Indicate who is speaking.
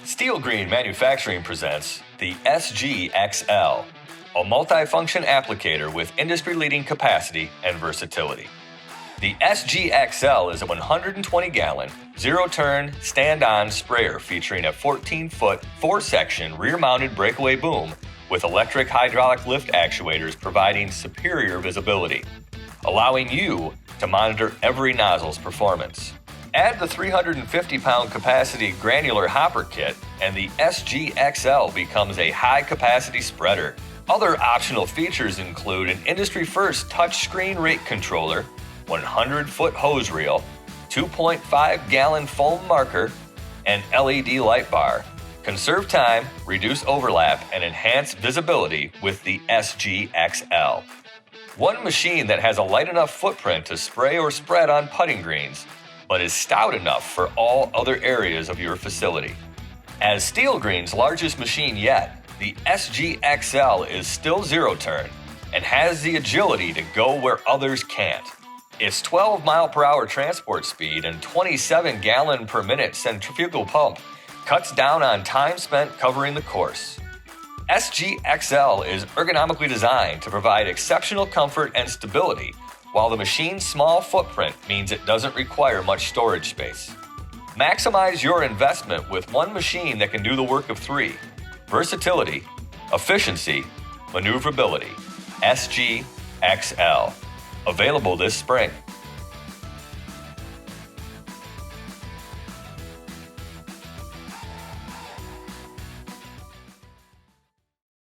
Speaker 1: Steel Green Manufacturing presents the SGXL, a multifunction applicator with industry-leading capacity and versatility. The SGXL is a 120-gallon, zero-turn, stand-on sprayer featuring a 14-foot, 4-section rear-mounted breakaway boom with electric hydraulic lift actuators providing superior visibility, allowing you to monitor every nozzle's performance. Add the 350-pound capacity granular hopper kit, and the SGXL becomes a high-capacity spreader. Other optional features include an industry-first touchscreen rate controller, 100-foot hose reel, 2.5-gallon foam marker, and LED light bar. Conserve time, reduce overlap, and enhance visibility with the SGXL. One machine that has a light enough footprint to spray or spread on putting greens, but is stout enough for all other areas of your facility. As Steel Green's largest machine yet, the SGXL is still zero-turn and has the agility to go where others can't. Its 12-mile-per-hour transport speed and 27-gallon-per-minute centrifugal pump cuts down on time spent covering the course. SGXL is ergonomically designed to provide exceptional comfort and stability, while the machine's small footprint means it doesn't require much storage space. Maximize your investment with one machine that can do the work of three: versatility, efficiency, maneuverability. SGXL. Available this spring.